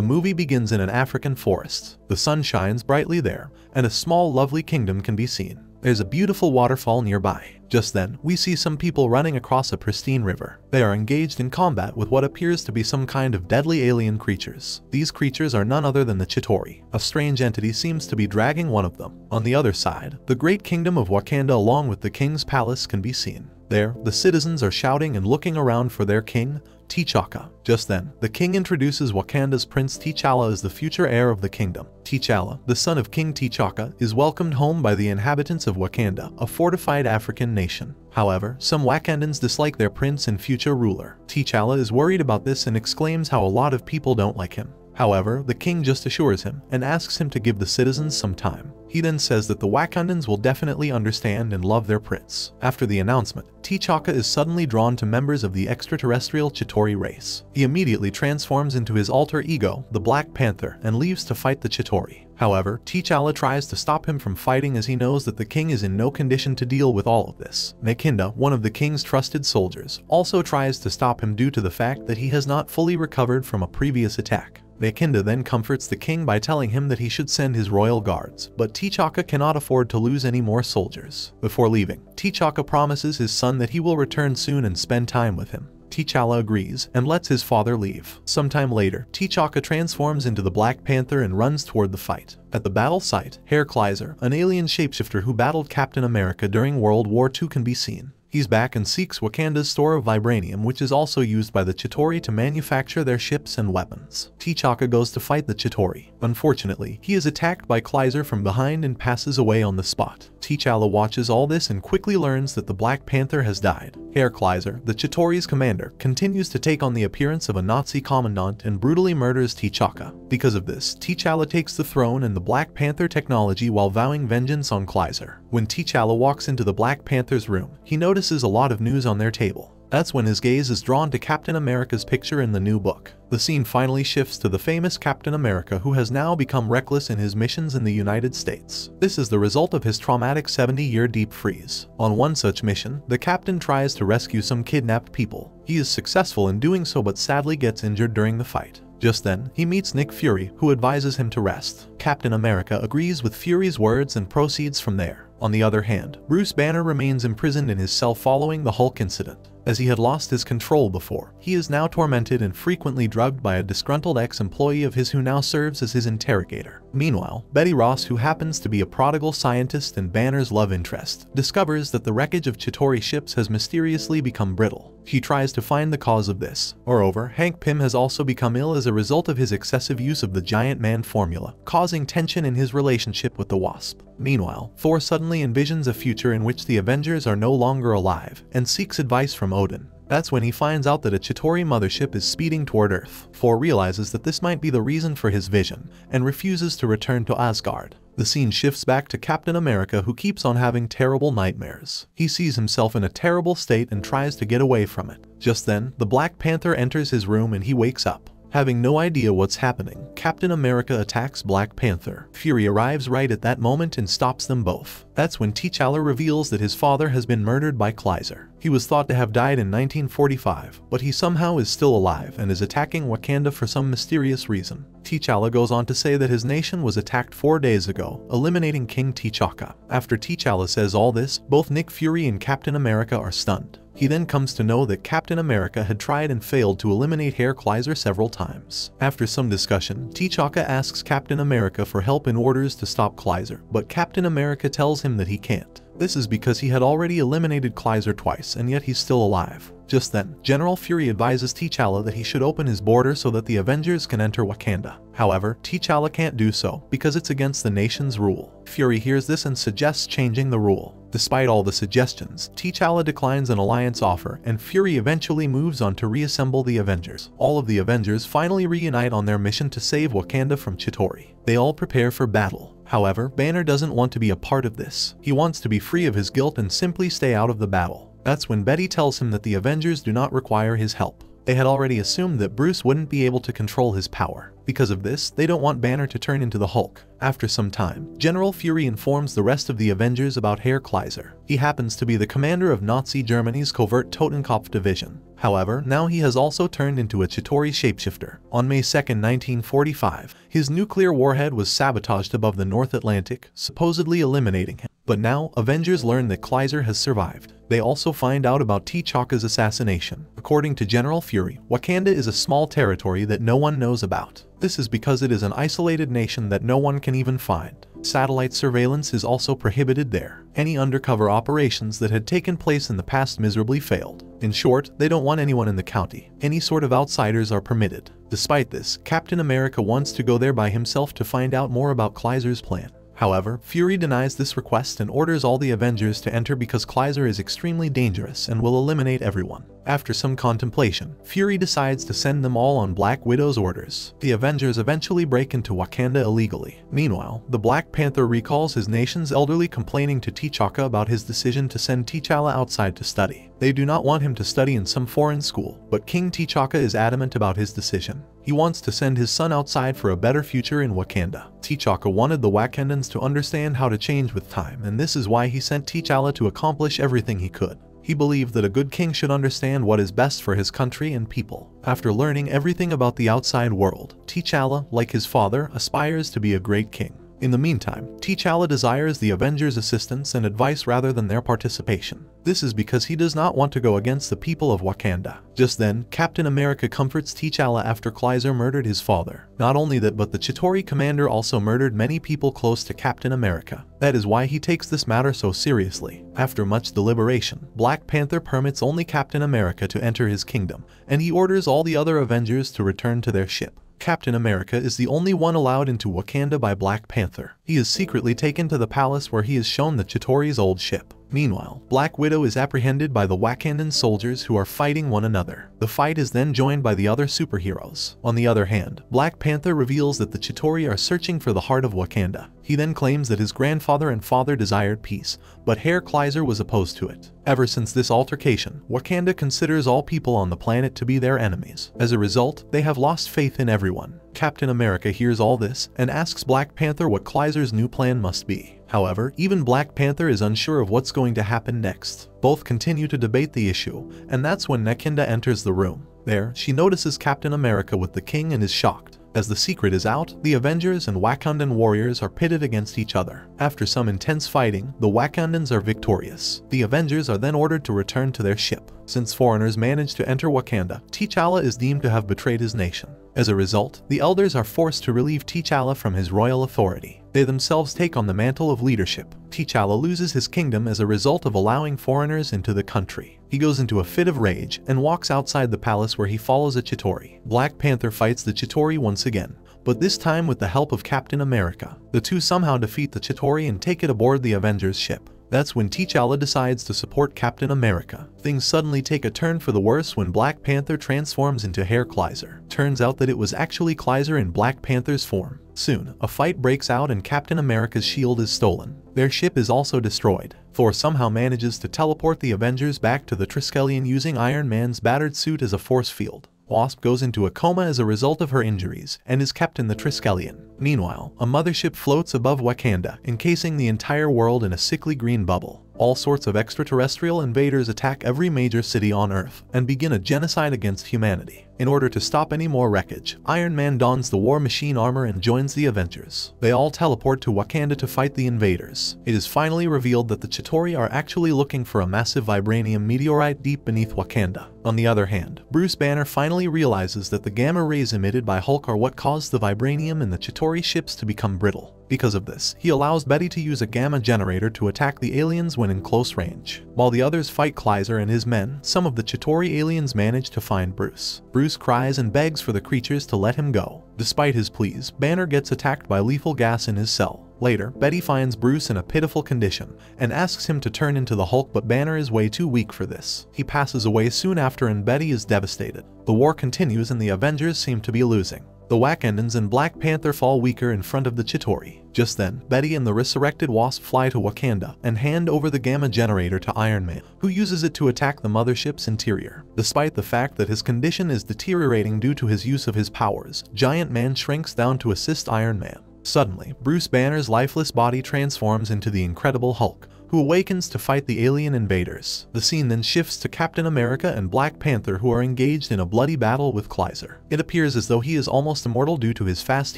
The movie begins in an African forest. The sun shines brightly there, and a small lovely kingdom can be seen. There's a beautiful waterfall nearby. Just then, we see some people running across a pristine river. They are engaged in combat with what appears to be some kind of deadly alien creatures. These creatures are none other than the Chitauri. A strange entity seems to be dragging one of them. On the other side, the great kingdom of Wakanda along with the king's palace can be seen. There, the citizens are shouting and looking around for their king, T'Chaka. Just then, the king introduces Wakanda's Prince T'Challa as the future heir of the kingdom. T'Challa, the son of King T'Chaka, is welcomed home by the inhabitants of Wakanda, a fortified African nation. However, some Wakandans dislike their prince and future ruler. T'Challa is worried about this and exclaims how a lot of people don't like him. However, the king just assures him and asks him to give the citizens some time. He then says that the Wakandans will definitely understand and love their prince. After the announcement, T'Chaka is suddenly drawn to members of the extraterrestrial Chitauri race. He immediately transforms into his alter ego, the Black Panther, and leaves to fight the Chitauri. However, T'Challa tries to stop him from fighting as he knows that the king is in no condition to deal with all of this. Makinda, one of the king's trusted soldiers, also tries to stop him due to the fact that he has not fully recovered from a previous attack. Makinda then comforts the king by telling him that he should send his royal guards, but T'Chaka cannot afford to lose any more soldiers. Before leaving, T'Chaka promises his son that he will return soon and spend time with him. T'Challa agrees and lets his father leave. Sometime later, T'Chaka transforms into the Black Panther and runs toward the fight. At the battle site, Herr Kleiser, an alien shapeshifter who battled Captain America during World War II, can be seen. He's back and seeks Wakanda's store of vibranium, which is also used by the Chitauri to manufacture their ships and weapons. T'Chaka goes to fight the Chitauri. Unfortunately, he is attacked by Kleiser from behind and passes away on the spot. T'Challa watches all this and quickly learns that the Black Panther has died. Herr Kleiser, the Chitauri's commander, continues to take on the appearance of a Nazi commandant and brutally murders T'Chaka. Because of this, T'Challa takes the throne and the Black Panther technology while vowing vengeance on Kleiser. When T'Challa walks into the Black Panther's room, he notices a lot of news on their table. That's when his gaze is drawn to Captain America's picture in the new book. The scene finally shifts to the famous Captain America, who has now become reckless in his missions in the United States. This is the result of his traumatic 70-year deep freeze. On one such mission, the captain tries to rescue some kidnapped people. He is successful in doing so but sadly gets injured during the fight. Just then, he meets Nick Fury, who advises him to rest. Captain America agrees with Fury's words and proceeds from there. On the other hand, Bruce Banner remains imprisoned in his cell following the Hulk incident. As he had lost his control before, he is now tormented and frequently drugged by a disgruntled ex-employee of his who now serves as his interrogator. Meanwhile, Betty Ross, who happens to be a prodigal scientist and Banner's love interest, discovers that the wreckage of Chitauri ships has mysteriously become brittle. She tries to find the cause of this. Moreover, Hank Pym has also become ill as a result of his excessive use of the Giant Man formula, causing tension in his relationship with the Wasp. Meanwhile, Thor suddenly envisions a future in which the Avengers are no longer alive and seeks advice from Odin. That's when he finds out that a Chitauri mothership is speeding toward Earth. Thor realizes that this might be the reason for his vision and refuses to return to Asgard. The scene shifts back to Captain America, who keeps on having terrible nightmares. He sees himself in a terrible state and tries to get away from it. Just then, the Black Panther enters his room and he wakes up. Having no idea what's happening, Captain America attacks Black Panther. Fury arrives right at that moment and stops them both. That's when T'Challa reveals that his father has been murdered by Kleiser. He was thought to have died in 1945, but he somehow is still alive and is attacking Wakanda for some mysterious reason. T'Challa goes on to say that his nation was attacked 4 days ago, eliminating King T'Chaka. After T'Challa says all this, both Nick Fury and Captain America are stunned. He then comes to know that Captain America had tried and failed to eliminate Herr Kleiser several times. After some discussion, T'Chaka asks Captain America for help in orders to stop Kleiser, but Captain America tells him that he can't. This is because he had already eliminated Kleiser twice and yet he's still alive. Just then, General Fury advises T'Challa that he should open his border so that the Avengers can enter Wakanda. However, T'Challa can't do so because it's against the nation's rule. Fury hears this and suggests changing the rule. Despite all the suggestions, T'Challa declines an alliance offer and Fury eventually moves on to reassemble the Avengers. All of the Avengers finally reunite on their mission to save Wakanda from Chitauri. They all prepare for battle. However, Banner doesn't want to be a part of this. He wants to be free of his guilt and simply stay out of the battle. That's when Betty tells him that the Avengers do not require his help. They had already assumed that Bruce wouldn't be able to control his power. Because of this, they don't want Banner to turn into the Hulk. After some time, General Fury informs the rest of the Avengers about Herr Kleiser. He happens to be the commander of Nazi Germany's covert Totenkopf division. However, now he has also turned into a Chitauri shapeshifter. On May 2, 1945, his nuclear warhead was sabotaged above the North Atlantic, supposedly eliminating him. But now, Avengers learn that Kleiser has survived. They also find out about T'Chaka's assassination. According to General Fury, Wakanda is a small territory that no one knows about. This is because it is an isolated nation that no one can even find. Satellite surveillance is also prohibited there. Any undercover operations that had taken place in the past miserably failed. In short, they don't want anyone in the county. Any sort of outsiders are permitted. Despite this, Captain America wants to go there by himself to find out more about Kleiser's plan. However, Fury denies this request and orders all the Avengers to enter because Kleiser is extremely dangerous and will eliminate everyone. After some contemplation, Fury decides to send them all on Black Widow's orders. The Avengers eventually break into Wakanda illegally. Meanwhile, the Black Panther recalls his nation's elderly, complaining to T'Chaka about his decision to send T'Challa outside to study. They do not want him to study in some foreign school, but King T'Chaka is adamant about his decision. He wants to send his son outside for a better future in Wakanda. T'Chaka wanted the Wakandans to understand how to change with time, and this is why he sent T'Challa to accomplish everything he could. He believed that a good king should understand what is best for his country and people. After learning everything about the outside world, T'Challa, like his father, aspires to be a great king. In the meantime, T'Challa desires the Avengers' assistance and advice rather than their participation. This is because he does not want to go against the people of Wakanda. Just then, Captain America comforts T'Challa after Kleiser murdered his father. Not only that, but the Chitauri commander also murdered many people close to Captain America. That is why he takes this matter so seriously. After much deliberation, Black Panther permits only Captain America to enter his kingdom, and he orders all the other Avengers to return to their ship. Captain America is the only one allowed into Wakanda by Black Panther. He is secretly taken to the palace where he is shown the Chitauri's old ship. Meanwhile, Black Widow is apprehended by the Wakandan soldiers who are fighting one another. The fight is then joined by the other superheroes. On the other hand, Black Panther reveals that the Chitauri are searching for the heart of Wakanda. He then claims that his grandfather and father desired peace, but Herr Kleiser was opposed to it. Ever since this altercation, Wakanda considers all people on the planet to be their enemies. As a result, they have lost faith in everyone. Captain America hears all this and asks Black Panther what Kleiser's new plan must be. However, even Black Panther is unsure of what's going to happen next. Both continue to debate the issue, and that's when Nakinda enters the room. There, she notices Captain America with the king and is shocked. As the secret is out, the Avengers and Wakandan warriors are pitted against each other. After some intense fighting, the Wakandans are victorious. The Avengers are then ordered to return to their ship. Since foreigners managed to enter Wakanda, T'Challa is deemed to have betrayed his nation. As a result, the elders are forced to relieve T'Challa from his royal authority. They themselves take on the mantle of leadership. T'Challa loses his kingdom as a result of allowing foreigners into the country. He goes into a fit of rage and walks outside the palace where he follows a Chitauri. Black Panther fights the Chitauri once again, but this time with the help of Captain America. The two somehow defeat the Chitauri and take it aboard the Avengers ship. That's when T'Challa decides to support Captain America. Things suddenly take a turn for the worse when Black Panther transforms into Herr Kleiser. Turns out that it was actually Kleiser in Black Panther's form. Soon, a fight breaks out and Captain America's shield is stolen. Their ship is also destroyed. Thor somehow manages to teleport the Avengers back to the Triskelion using Iron Man's battered suit as a force field. Wasp goes into a coma as a result of her injuries and is kept in the Triskelion. Meanwhile, a mothership floats above Wakanda, encasing the entire world in a sickly green bubble. All sorts of extraterrestrial invaders attack every major city on Earth and begin a genocide against humanity. In order to stop any more wreckage, Iron Man dons the War Machine armor and joins the Avengers. They all teleport to Wakanda to fight the invaders. It is finally revealed that the Chitauri are actually looking for a massive vibranium meteorite deep beneath Wakanda. On the other hand, Bruce Banner finally realizes that the gamma rays emitted by Hulk are what caused the vibranium in the Chitauri ships to become brittle. Because of this, he allows Betty to use a gamma generator to attack the aliens when in close range. While the others fight Kleiser and his men, some of the Chitauri aliens manage to find Bruce. Bruce cries and begs for the creatures to let him go. Despite his pleas, Banner gets attacked by lethal gas in his cell. Later, Betty finds Bruce in a pitiful condition and asks him to turn into the Hulk, but Banner is way too weak for this. He passes away soon after and Betty is devastated. The war continues and the Avengers seem to be losing. The Wakandans and Black Panther fall weaker in front of the Chitauri. Just then, Betty and the resurrected Wasp fly to Wakanda and hand over the gamma generator to Iron Man, who uses it to attack the mothership's interior. Despite the fact that his condition is deteriorating due to his use of his powers, Giant Man shrinks down to assist Iron Man. Suddenly, Bruce Banner's lifeless body transforms into the Incredible Hulk, who awakens to fight the alien invaders. The scene then shifts to Captain America and Black Panther, who are engaged in a bloody battle with Kaiser. It appears as though he is almost immortal due to his fast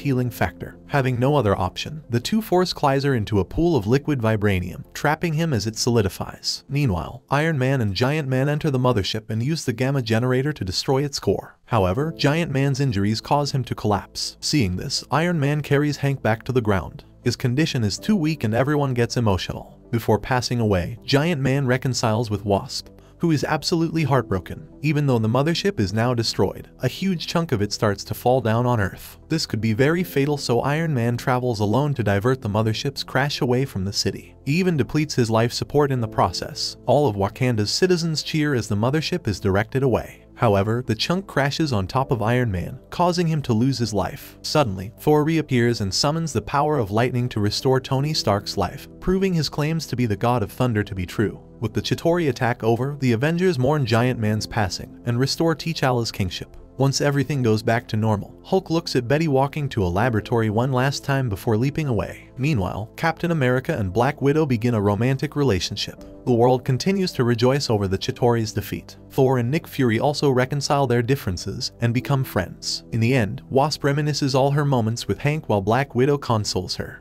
healing factor. Having no other option, the two force Kaiser into a pool of liquid vibranium, trapping him as it solidifies. Meanwhile, Iron Man and Giant Man enter the mothership and use the gamma generator to destroy its core. However, Giant Man's injuries cause him to collapse. Seeing this, Iron Man carries Hank back to the ground. His condition is too weak and everyone gets emotional. Before passing away, Giant Man reconciles with Wasp, who is absolutely heartbroken. Even though the mothership is now destroyed, a huge chunk of it starts to fall down on Earth. This could be very fatal, so Iron Man travels alone to divert the mothership's crash away from the city. He even depletes his life support in the process. All of Wakanda's citizens cheer as the mothership is directed away. However, the chunk crashes on top of Iron Man, causing him to lose his life. Suddenly, Thor reappears and summons the power of lightning to restore Tony Stark's life, proving his claims to be the god of thunder to be true. With the Chitauri attack over, the Avengers mourn Giant Man's passing and restore T'Challa's kingship. Once everything goes back to normal, Hulk looks at Betty walking to a laboratory one last time before leaping away. Meanwhile, Captain America and Black Widow begin a romantic relationship. The world continues to rejoice over the Chitauri's defeat. Thor and Nick Fury also reconcile their differences and become friends. In the end, Wasp reminisces all her moments with Hank while Black Widow consoles her.